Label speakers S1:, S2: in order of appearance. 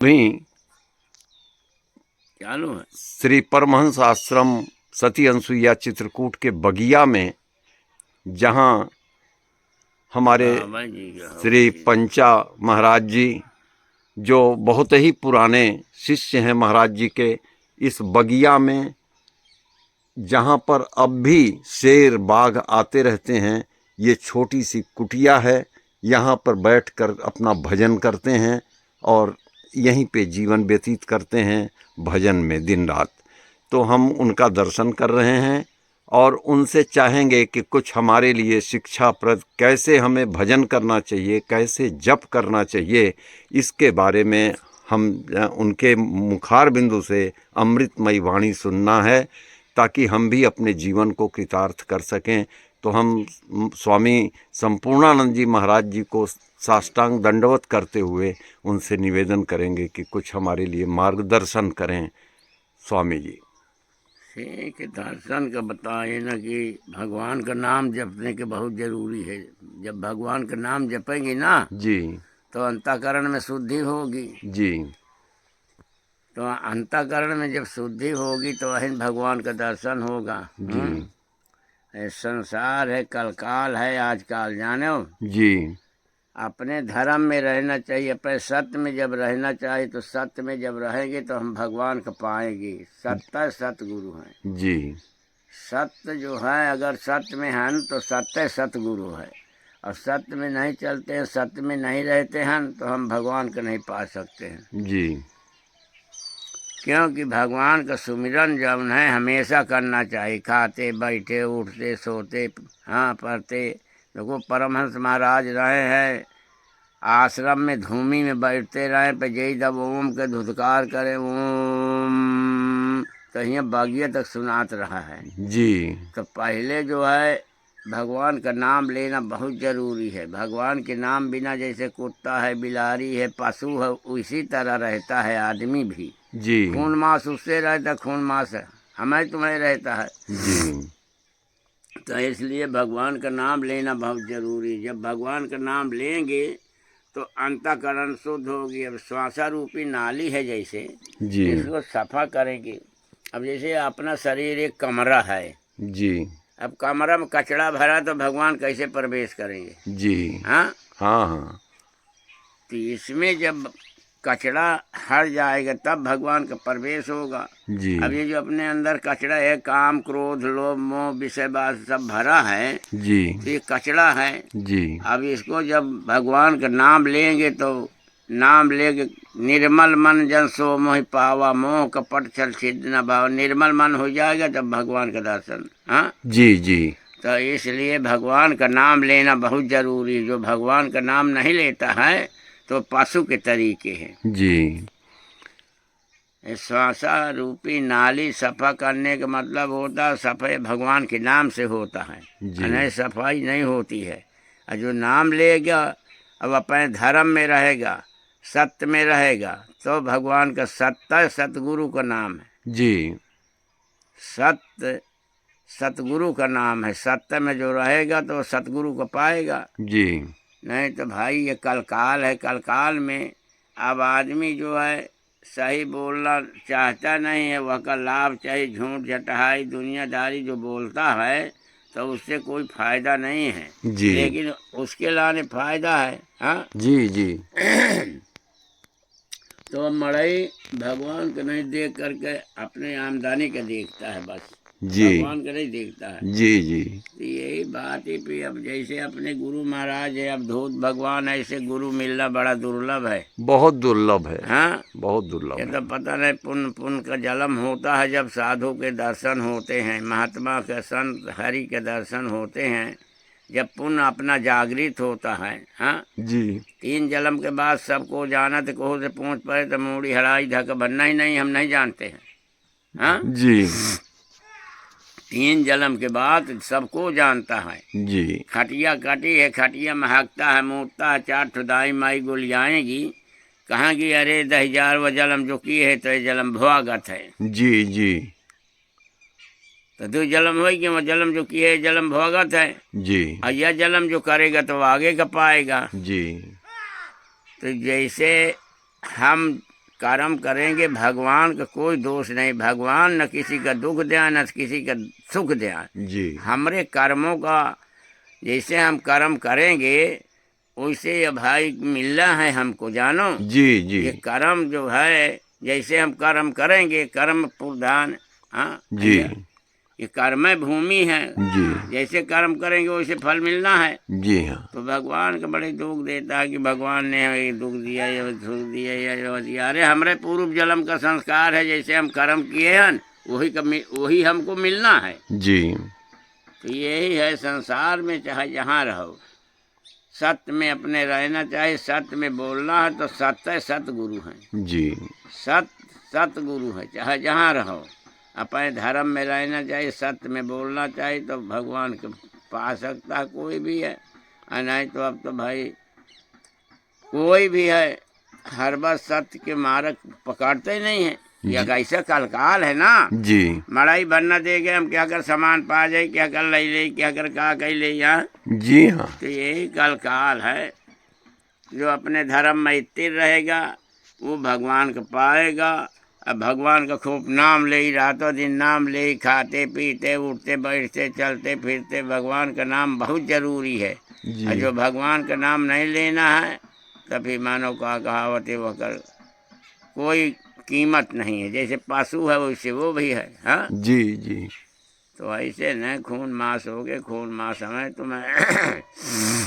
S1: भी
S2: चालू है।
S1: श्री परमहंस आश्रम सती अनसुईया चित्रकूट के बगिया में, जहाँ हमारे
S2: बाबा जी का हो
S1: श्री
S2: जी।
S1: पंचा महाराज जी, जो बहुत ही पुराने शिष्य हैं महाराज जी के, इस बगिया में जहाँ पर अब भी शेर बाघ आते रहते हैं, ये छोटी सी कुटिया है। यहाँ पर बैठकर अपना भजन करते हैं और यहीं पे जीवन व्यतीत करते हैं भजन में दिन रात। तो हम उनका दर्शन कर रहे हैं और उनसे चाहेंगे कि कुछ हमारे लिए शिक्षाप्रद, कैसे हमें भजन करना चाहिए, कैसे जप करना चाहिए, इसके बारे में हम उनके मुखार बिंदु से अमृतमयी वाणी सुनना है, ताकि हम भी अपने जीवन को कृतार्थ कर सकें। तो हम स्वामी संपूर्णानंद जी महाराज जी को साष्टांग दंडवत करते हुए उनसे निवेदन करेंगे कि कुछ हमारे लिए मार्गदर्शन करें। स्वामी जी।
S2: ठीक है, दर्शन का बताए ना कि भगवान का नाम जपने के बहुत जरूरी है। जब भगवान का नाम जपेंगे ना
S1: जी
S2: तो अंतःकरण में शुद्धि होगी।
S1: जी
S2: तो अंतःकरण में जब शुद्धि होगी तो वही भगवान का दर्शन होगा।
S1: जी
S2: ये संसार है, कलकाल है आजकल, जाने हो।
S1: जी
S2: अपने धर्म में रहना चाहिए, अपने सत्य में जब रहना चाहिए, तो सत्य में जब रहेंगे तो हम भगवान को पाएंगे। सत्य सतगुरु हैं।
S1: जी
S2: सत्य जो है, अगर सत्य में हैं तो सत्य सतगुरु है। और सत्य में नहीं चलते हैं, सत्य में नहीं रहते हैं, तो हम भगवान को नहीं पा सकते हैं।
S1: जी
S2: क्योंकि भगवान का सुमिरन जब है हमेशा करना चाहिए, खाते बैठे उठते सोते, हाँ, पढ़ते। देखो परमहंस महाराज रहे हैं आश्रम में, धूमि में बैठते रहे पे जय जब ओम के धुतकार करे, ओम, तो यहाँ बगिया तक सुनात रहा है।
S1: जी
S2: तो पहले जो है भगवान का नाम लेना बहुत जरूरी है। भगवान के नाम बिना जैसे कुत्ता है, बिलारी है, पशु है, उसी तरह रहता है आदमी भी।
S1: जी
S2: खून मांस उससे रहता, खून मांस है हमें तुम्हें रहता है।
S1: जी
S2: तो इसलिए भगवान का नाम लेना बहुत जरूरी है। जब भगवान का नाम लेंगे तो अंतःकरण शुद्ध होगी। अब श्वासा रूपी नाली है जैसे,
S1: जी
S2: इसको सफा करेंगे। अब जैसे अपना शरीर एक कमरा है,
S1: जी
S2: अब कमरा में कचरा भरा तो भगवान कैसे प्रवेश करेंगे?
S1: जी
S2: हाँ।
S1: हाँ हाँ
S2: तो इसमें जब कचरा हट जाएगा तब भगवान का प्रवेश होगा।
S1: जी
S2: अब ये जो अपने अंदर कचरा है, काम क्रोध लोभ मोह विषय बात सब भरा है,
S1: जी
S2: तो ये कचरा है।
S1: जी
S2: अब इसको जब भगवान का नाम लेंगे तो नाम लेके निर्मल मन जन सो मोहि पावा, मोह कपट छल छिद न भाव। निर्मल मन हो जाएगा तब भगवान का दर्शन। हाँ।
S1: जी जी
S2: तो इसलिए भगवान का नाम लेना बहुत जरूरी है। जो भगवान का नाम नहीं लेता है तो पशु के तरीके हैं।
S1: जी
S2: श्वासा रूपी नाली सफा करने का मतलब होता है सफाई भगवान के नाम से होता है,
S1: जी
S2: नहीं सफाई नहीं होती है। और जो नाम लेगा, अब अपने धर्म में रहेगा, सत्य में रहेगा, तो भगवान का सत्य सतगुरु का नाम है।
S1: जी
S2: सत्य सतगुरु का नाम है। सत्य में जो रहेगा तो सतगुरु को पाएगा।
S1: जी
S2: नहीं तो भाई ये कलकाल है, कलकाल में अब आदमी जो है सही बोलना चाहता नहीं है, वह का लाभ चाहे झूठ झटहाई दुनियादारी जो बोलता है तो उससे कोई फायदा नहीं है।
S1: जी
S2: लेकिन उसके लाने फायदा है। हाँ।
S1: जी जी
S2: तो अब मड़ई भगवान को नहीं देख करके अपने आमदनी का देखता है बस,
S1: जी
S2: भगवान को नहीं देखता है।
S1: जी जी
S2: तो यही बात है। फिर अब जैसे अपने गुरु महाराज है, अब धूत भगवान, ऐसे गुरु मिलना बड़ा दुर्लभ है।
S1: बहुत दुर्लभ है,
S2: हाँ।
S1: बहुत
S2: ये
S1: दुर्लभ
S2: तो
S1: है।
S2: पता नहीं पुण्य पुण्य का जन्म होता है जब साधु के दर्शन होते हैं, महात्मा के संत हरि के दर्शन होते हैं, जब पुण्य अपना जागृत होता है। हाँ।
S1: जी
S2: 3 जन्म के बाद सबको जानत कोह से पहुँच पड़े तो मूड़ी हड़ाई धक बनना ही नहीं, हम नहीं जानते हैं। हाँ।
S1: जी
S2: 3 जन्म के बाद सबको जानता है।
S1: जी
S2: खटिया कटी है, खटिया महकता है, मूतता है, 4 ठुदाई माई गुलियाएगी, कहाँ की अरे 10,000 व जलम जो की है तो ये जलम भुआगत है।
S1: जी जी
S2: तो 2 जलम हो कि वो जलम जो की है जलम भुआगत है।
S1: जी
S2: और यह जलम जो करेगा तो आगे का पाएगा।
S1: जी
S2: तो जैसे हम कर्म करेंगे, भगवान का कोई दोष नहीं। भगवान न किसी का दुख दे न किसी का सुख दे।
S1: जी
S2: हमरे कर्मों का जैसे हम कर्म करेंगे वैसे ये भाई मिलना है हमको, जानो।
S1: जी जी
S2: ये कर्म जो है जैसे हम कर्म करेंगे, कर्म प्रधान, हाँ
S1: जी
S2: ये कर्म भूमि है।
S1: जी
S2: जैसे कर्म करेंगे वैसे फल मिलना है।
S1: जी हाँ
S2: तो भगवान का बड़े दुख देता है कि भगवान ने ये दुख दिया, ये सुख दिया, ये दिया। अरे हमारे पूर्व जन्म का संस्कार है, जैसे हम कर्म किए हैं वही हमको मिलना है।
S1: जी
S2: तो यही है संसार में, चाहे जहाँ रहो सत्य में अपने रहना चाहिए। सत्य में बोलना है तो सत्य सतगुरु हैं।
S1: जी
S2: सतगुरु है, चाहे जहाँ रहो अपने धर्म में रहना चाहिए, सत्य में बोलना चाहिए तो भगवान के पा सकता है कोई भी है। और नहीं तो अब तो भाई कोई भी है हर बार सत्य के मार्ग पकड़ते ही नहीं है। यह कैसा कलकाल है ना।
S1: जी
S2: मड़ाई बनना दे गए हम, क्या कर सामान पा जाए, क्या कर ले, क्या कर का कही ले यहाँ।
S1: जी हाँ
S2: तो यही कलकाल है। जो अपने धर्म में स्थिर रहेगा वो भगवान को पाएगा। अब भगवान का खूब नाम ले ही, रातों दिन नाम ले ही, खाते पीते उठते बैठते चलते फिरते भगवान का नाम बहुत जरूरी है। और
S1: जी
S2: जो भगवान का नाम नहीं लेना है तभी मानो का कहावत है वह कर कोई कीमत नहीं है। जैसे पशु है वैसे वो भी है। हाँ
S1: जी जी
S2: तो ऐसे न खून मास हो गए, खून मास हमें तुम्हें